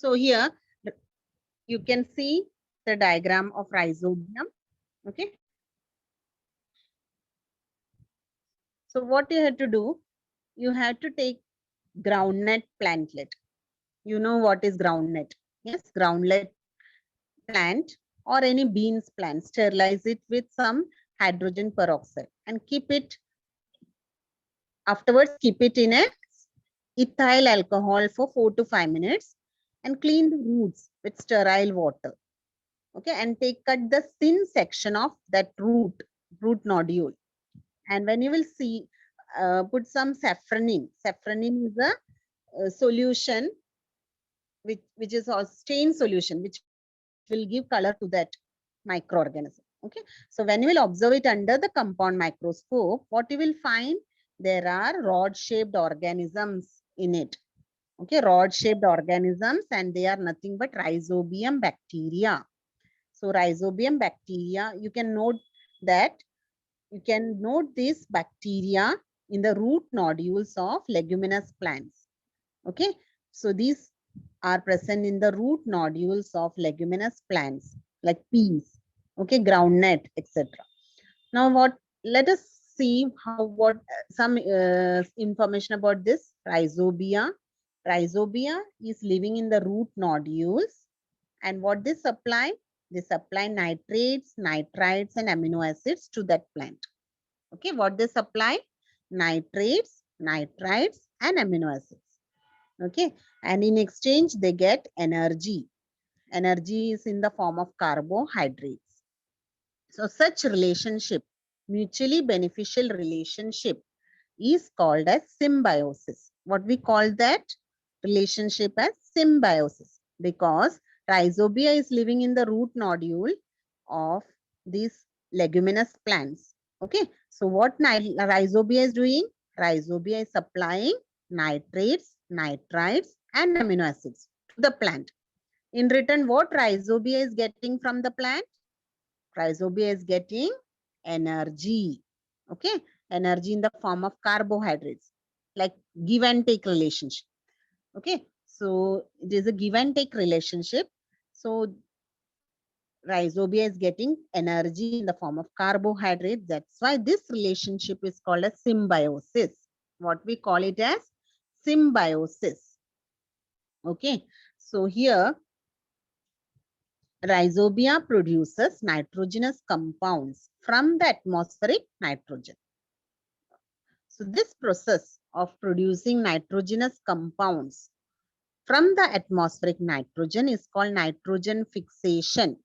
So here you can see the diagram of rhizobium. Okay. So what you have to do, you have to take groundnut plantlet. You know what is groundnut? Yes, groundnut plant or any beans plant. Sterilize it with some hydrogen peroxide and keep it. Afterwards, keep it in a ethyl alcohol for 4 to 5 minutes and clean the roots with sterile water. Okay, and cut the thin section of that root nodule. And when you will see, put some saffronin. Saffronin is a solution which is a stain solution which will give color to that microorganism. Okay, so when you will observe it under the compound microscope, what you will find, there are rod shaped organisms in it. Okay, rod shaped organisms, and they are nothing but rhizobium bacteria. So rhizobium bacteria, you can note this bacteria in the root nodules of leguminous plants. Okay, so these are present in the root nodules of leguminous plants like peas, okay, groundnut, etc. Now let us see some information about this rhizobia. Rhizobia is living in the root nodules, and what they supply? They supply nitrates, nitrites, and amino acids to that plant. Okay, what they supply? Nitrates, nitrites, and amino acids. Okay, and in exchange, they get energy. Energy is in the form of carbohydrates. So such relationship, mutually beneficial relationship, is called as symbiosis. What we call that relationship as symbiosis, because rhizobia is living in the root nodule of these leguminous plants. Okay, so what rhizobia is doing? Rhizobia is supplying nitrates, nitrites, and amino acids to the plant. In return, what rhizobia is getting from the plant? Rhizobia is getting energy. Okay, energy in the form of carbohydrates, like give and take relationship. Okay, so it is a give and take relationship. So rhizobia is getting energy in the form of carbohydrates. That's why this relationship is called a symbiosis. What we call it as symbiosis. Okay, so here rhizobia produces nitrogenous compounds from the atmospheric nitrogen. So this process of producing nitrogenous compounds from the atmospheric nitrogen is called nitrogen fixation.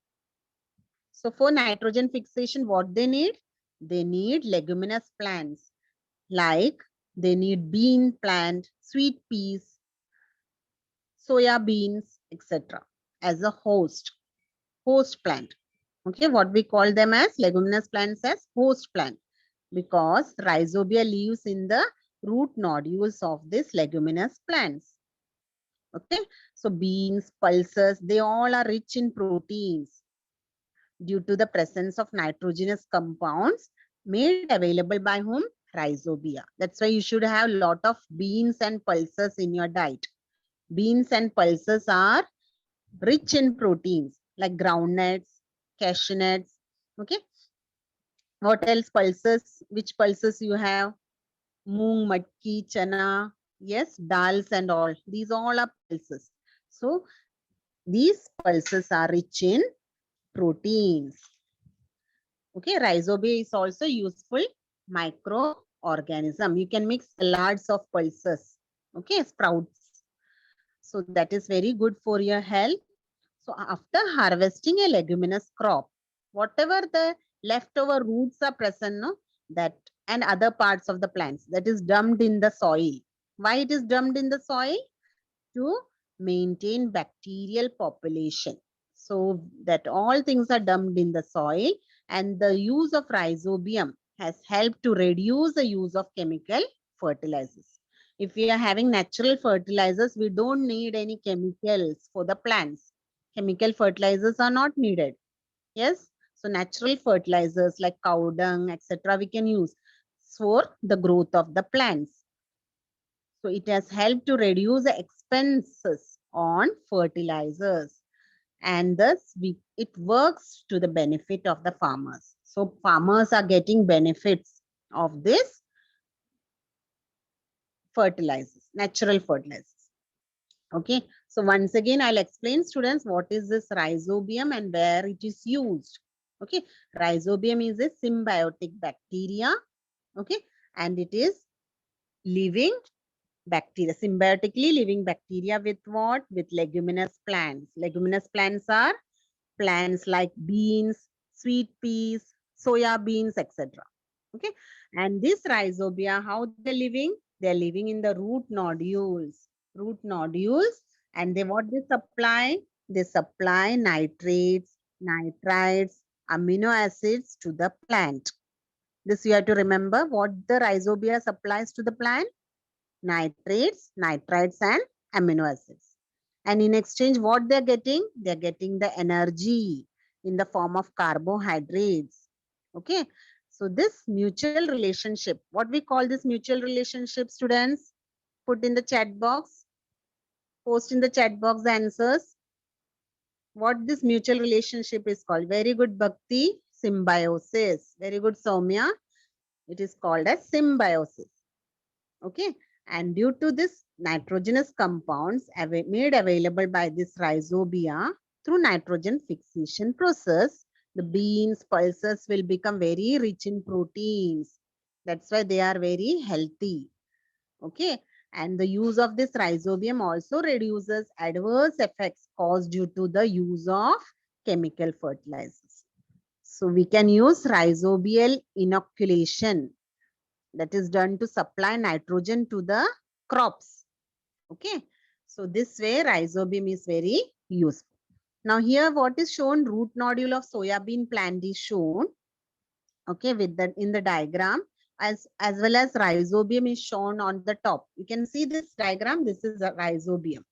So for nitrogen fixation, what they need? They need leguminous plants, like they need bean plant, sweet peas, soya beans, etc. as a host plant. Okay, what we call them as leguminous plants as host plant, because rhizobia lives in the root nodules of these leguminous plants. Okay, so beans, pulses, they all are rich in proteins due to the presence of nitrogenous compounds made available by whom? Rhizobia. That's why you should have a lot of beans and pulses in your diet. Beans and pulses are rich in proteins like groundnuts, cashew nuts. Okay, what else? Pulses. Which pulses you have? Moong, matki, chana. Yes, dals and all. These all are pulses. So these pulses are rich in proteins. Okay, rhizobia is also useful microorganism. You can mix salads of pulses. Okay, sprouts. So that is very good for your health. So after harvesting a leguminous crop, whatever the leftover roots are present, no, that and other parts of the plants, that is dumped in the soil. Why it is dumped in the soil? To maintain bacterial population. So that all things are dumped in the soil, and the use of rhizobium has helped to reduce the use of chemical fertilizers. If we are having natural fertilizers, we don't need any chemicals for the plants. Chemical fertilizers are not needed. Yes, so natural fertilizers like cow dung, etc., we can use for the growth of the plants. So it has helped to reduce the expenses on fertilizers, and thus it works to the benefit of the farmers. So farmers are getting benefits of this fertilizers, natural fertilizers. Okay, so once again, I'll explain students what is this rhizobium and where it is used. Okay, rhizobium is a symbiotic bacteria. Okay, and it is living bacteria, symbiotically living bacteria with what? With leguminous plants. Leguminous plants are plants like beans, sweet peas, soya beans, etc. Okay, and this rhizobia, how they're living? They're living in the root nodules. Root nodules, and they what they supply? They supply nitrates, nitrites, amino acids to the plant. This you have to remember what the rhizobia supplies to the plant: nitrates, nitrites, and amino acids. And in exchange, what they're getting? They're getting the energy in the form of carbohydrates. Okay. So this mutual relationship, what we call this mutual relationship, students? Put in the chat box. Post in the chat box the answers. What this mutual relationship is called? Very good, Bhakti. Symbiosis. Very good, Soumya. It is called as symbiosis. Okay, and due to this nitrogenous compounds made available by this rhizobia through nitrogen fixation process, the beans, pulses will become very rich in proteins. That's why they are very healthy. Okay, and the use of this rhizobium also reduces adverse effects caused due to the use of chemical fertilizers. So we can use rhizobial inoculation, that is done to supply nitrogen to the crops. Okay, so this way rhizobium is very useful. Now here what is shown, root nodule of soybean plant is shown. Okay, with that in the diagram, as well as rhizobium is shown on the top. You can see this diagram. This is a rhizobium.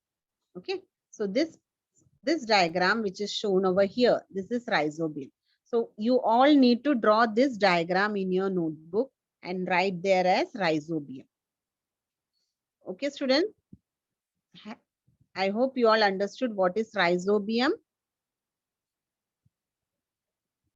Okay, so this diagram which is shown over here, this is rhizobium. So you all need to draw this diagram in your notebook and write there as rhizobium. Okay, students, I hope you all understood what is rhizobium.